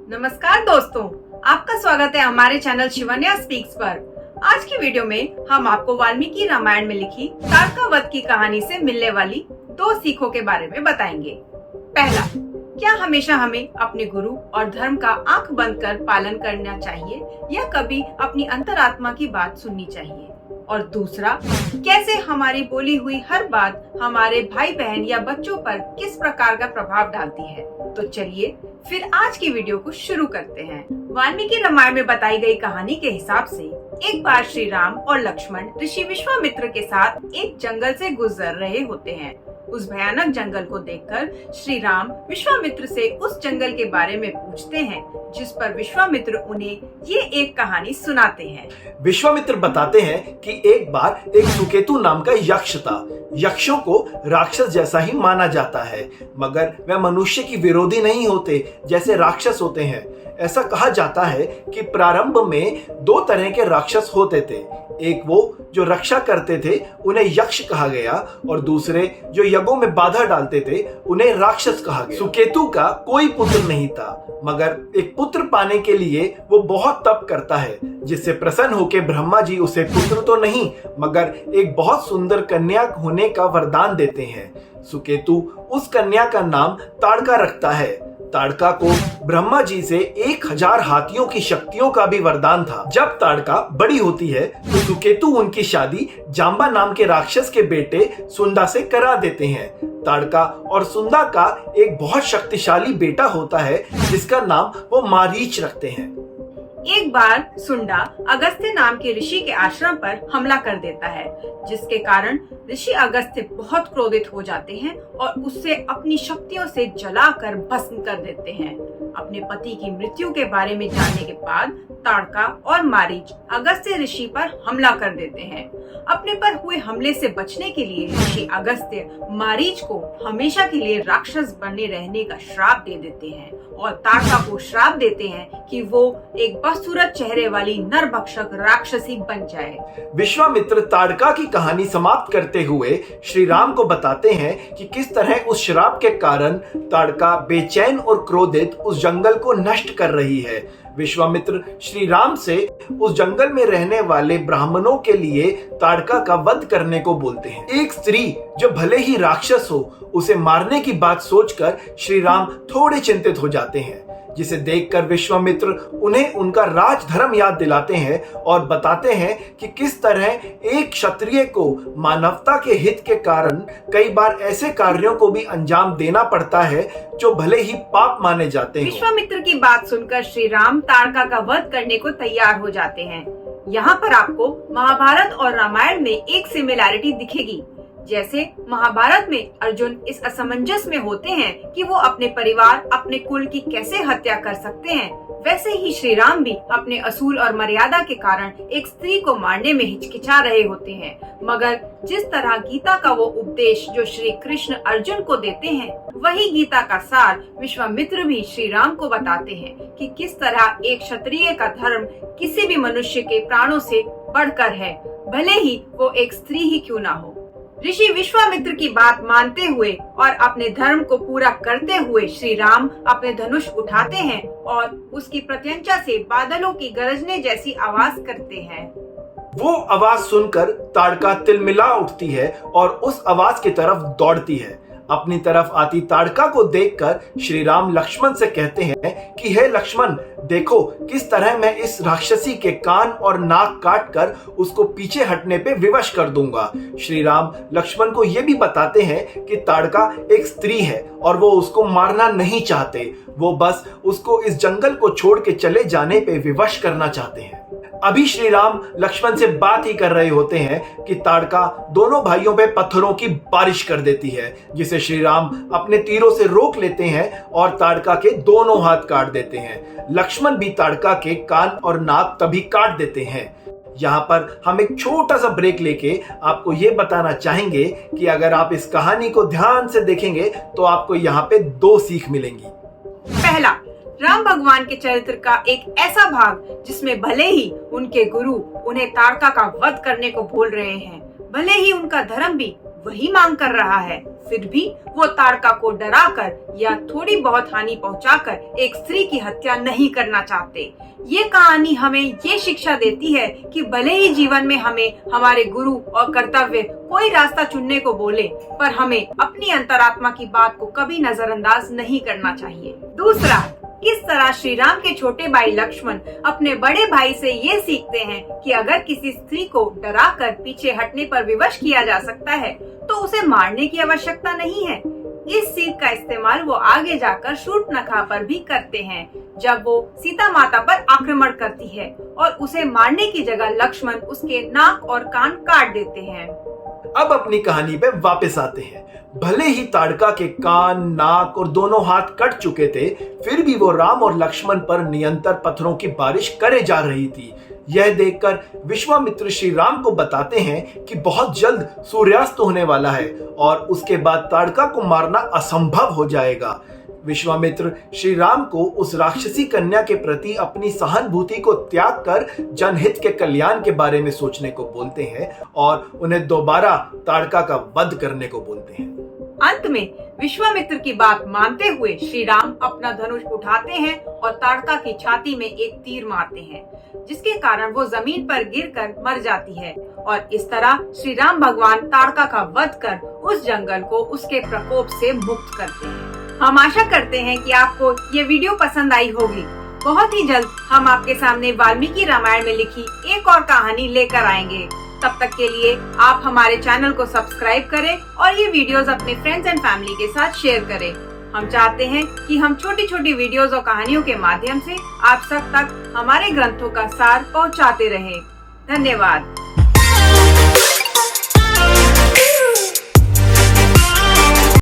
नमस्कार दोस्तों, आपका स्वागत है हमारे चैनल शिवन्या स्पीक्स पर। आज की वीडियो में हम आपको वाल्मीकि रामायण में लिखी ताड़का वध की कहानी से मिलने वाली 2 सीखों के बारे में बताएंगे। पहला, क्या हमेशा हमें अपने गुरु और धर्म का आंख बंद कर पालन करना चाहिए या कभी अपनी अंतरात्मा की बात सुननी चाहिए? और दूसरा, कैसे हमारी बोली हुई हर बात हमारे भाई बहन या बच्चों पर किस प्रकार का प्रभाव डालती है? तो चलिए फिर आज की वीडियो को शुरू करते हैं। वाल्मीकि रामायण में बताई गई कहानी के हिसाब से एक बार श्री राम और लक्ष्मण ऋषि विश्वामित्र के साथ एक जंगल से गुजर रहे होते हैं। उस भयानक जंगल को देखकर श्री राम विश्वामित्र से उस जंगल के बारे में पूछते हैं, जिस पर विश्वामित्र उन्हें ये एक कहानी सुनाते हैं। विश्वामित्र बताते हैं कि एक बार एक सुकेतु नाम का यक्ष था। यक्षों को राक्षस जैसा ही माना जाता है, मगर वे मनुष्य की विरोधी नहीं होते जैसे राक्षस होते हैं। ऐसा कहा जाता है कि प्रारंभ में 2 तरह के राक्षस होते थे। एक वो जो रक्षा करते थे, उन्हें यक्ष कहा गया, और दूसरे जो यज्ञों में बाधा डालते थे, उन्हें राक्षस कहा गया। सुकेतु का कोई पुत्र नहीं था, मगर एक पुत्र पाने के लिए वो बहुत तप करता है, जिससे प्रसन्न होकर ब्रह्मा जी उसे पुत्र तो नहीं मगर एक बहुत सुंदर कन्या होने का वरदान देते हैं। सुकेतु उस कन्या का नाम ताड़का रखता है। ताड़का को ब्रह्मा जी से 1000 हाथियों की शक्तियों का भी वरदान था। जब ताड़का बड़ी होती है तो सुकेतु उनकी शादी जाम्बा नाम के राक्षस के बेटे सुंदा से करा देते हैं। ताड़का और सुंदा का एक बहुत शक्तिशाली बेटा होता है, जिसका नाम वो मारीच रखते हैं। एक बार सुंडा अगस्त्य नाम के ऋषि के आश्रम पर हमला कर देता है, जिसके कारण ऋषि अगस्त्य बहुत क्रोधित हो जाते हैं और उससे अपनी शक्तियों से जलाकर भस्म कर देते हैं। अपने पति की मृत्यु के बारे में जानने के बाद ताड़का और मारीच अगस्त्य ऋषि पर हमला कर देते हैं। अपने पर हुए हमले से बचने के लिए ऋषि अगस्त्य मारीच को हमेशा के लिए राक्षस बने रहने का श्राप दे देते हैं और ताड़का को श्राप देते हैं कि वो एक बदसूरत चेहरे वाली नरभक्षक राक्षसी बन जाए। विश्वामित्र ताड़का की कहानी समाप्त करते हुए श्री राम को बताते हैं कि किस तरह उस श्राप के कारण ताड़का बेचैन और क्रोधित उस जंगल को नष्ट कर रही है। विश्वामित्र श्री राम से उस जंगल में रहने वाले ब्राह्मणों के लिए ताड़का का वध करने को बोलते हैं। एक स्त्री जो भले ही राक्षस हो, उसे मारने की बात सोचकर श्री राम थोड़े चिंतित हो जाते हैं, जिसे देखकर विश्वामित्र उन्हें उनका राजधर्म याद दिलाते हैं और बताते हैं कि किस तरह एक क्षत्रिय को मानवता के हित के कारण कई बार ऐसे कार्यों को भी अंजाम देना पड़ता है जो भले ही पाप माने जाते हैं। विश्वामित्र की बात सुनकर श्री राम ताड़का का वध करने को तैयार हो जाते हैं। यहाँ पर आपको महाभारत और रामायण में एक सिमिलैरिटी दिखेगी। जैसे महाभारत में अर्जुन इस असमंजस में होते हैं कि वो अपने परिवार, अपने कुल की कैसे हत्या कर सकते हैं, वैसे ही श्री राम भी अपने असूल और मर्यादा के कारण एक स्त्री को मारने में हिचकिचा रहे होते हैं। मगर जिस तरह गीता का वो उपदेश जो श्री कृष्ण अर्जुन को देते हैं, वही गीता का सार विश्वामित्र भी श्री राम को बताते हैं कि किस तरह एक क्षत्रिय का धर्म किसी भी मनुष्य के प्राणों से बढ़कर है, भले ही वो एक स्त्री ही क्यों ना हो। ऋषि विश्वामित्र की बात मानते हुए और अपने धर्म को पूरा करते हुए श्री राम अपने धनुष उठाते हैं और उसकी प्रत्यंचा से बादलों की गरजने जैसी आवाज करते हैं। वो आवाज सुनकर ताड़का तिलमिला उठती है और उस आवाज की तरफ दौड़ती है। अपनी तरफ आती ताड़का को देखकर श्री राम लक्ष्मण से कहते हैं कि हे लक्ष्मण, देखो किस तरह मैं इस राक्षसी के कान और नाक काटकर उसको पीछे हटने पे विवश कर दूंगा। श्री राम लक्ष्मण को ये भी बताते हैं कि ताड़का एक स्त्री है और वो उसको मारना नहीं चाहते, वो बस उसको इस जंगल को छोड़ के चले जाने पे विवश करना चाहते हैं। अभी श्री राम लक्ष्मण से बात ही कर रहे होते हैं कि ताड़का दोनों भाइयों पे पत्थरों की बारिश कर देती है, जिसे श्री राम अपने तीरों से रोक लेते हैं और ताड़का के दोनों हाथ काट देते हैं। लक्ष्मण भी ताड़का के कान और नाक तभी काट देते हैं। यहाँ पर हम एक छोटा सा ब्रेक लेके आपको ये बताना चाहेंगे कि अगर आप इस कहानी को ध्यान से देखेंगे तो आपको यहाँ पे 2 सीख मिलेंगी। पहला, राम भगवान के चरित्र का एक ऐसा भाग जिसमें भले ही उनके गुरु उन्हें ताड़का का वध करने को बोल रहे हैं, भले ही उनका धर्म भी वही मांग कर रहा है, फिर भी वो ताड़का को डराकर या थोड़ी बहुत हानि पहुंचाकर एक स्त्री की हत्या नहीं करना चाहते। ये कहानी हमें ये शिक्षा देती है कि भले ही जीवन में हमें हमारे गुरु और कर्तव्य कोई रास्ता चुनने को बोले, पर हमें अपनी अंतरात्मा की बात को कभी नजरअंदाज नहीं करना चाहिए। दूसरा, किस तरह श्री राम के छोटे भाई लक्ष्मण अपने बड़े भाई से ये सीखते हैं कि अगर किसी स्त्री को डराकर पीछे हटने पर विवश किया जा सकता है तो उसे मारने की आवश्यकता नहीं है। इस सीख का इस्तेमाल वो आगे जाकर शूर्पणखा पर भी करते हैं, जब वो सीता माता पर आक्रमण करती है और उसे मारने की जगह लक्ष्मण उसके नाक और कान काट देते हैं। अब अपनी कहानी पे वापस आते हैं। भले ही ताड़का के कान, नाक और दोनों हाथ कट चुके थे, फिर भी वो राम और लक्ष्मण पर निरंतर पत्थरों की बारिश करे जा रही थी। यह देखकर विश्वामित्र श्री राम को बताते हैं कि बहुत जल्द सूर्यास्त होने वाला है और उसके बाद ताड़का को मारना असंभव हो जाएगा। विश्वामित्र श्री राम को उस राक्षसी कन्या के प्रति अपनी सहानुभूति को त्याग कर जनहित के कल्याण के बारे में सोचने को बोलते हैं और उन्हें दोबारा ताड़का का वध करने को बोलते हैं। अंत में विश्वामित्र की बात मानते हुए श्री राम अपना धनुष उठाते हैं और ताड़का की छाती में एक तीर मारते हैं, जिसके कारण वो जमीन पर गिरकर मर जाती है। और इस तरह श्री राम भगवान ताड़का का वध कर उस जंगल को उसके प्रकोप से मुक्त करते हैं। हम आशा करते हैं कि आपको ये वीडियो पसंद आई होगी। बहुत ही जल्द हम आपके सामने वाल्मीकि रामायण में लिखी एक और कहानी लेकर आएंगे। तब तक के लिए आप हमारे चैनल को सब्सक्राइब करें और ये वीडियोस अपने फ्रेंड्स एंड फैमिली के साथ शेयर करें। हम चाहते हैं कि हम छोटी छोटी वीडियोस और कहानियों के माध्यम से आप सब तक हमारे ग्रंथों का सार पहुंचाते रहें। धन्यवाद।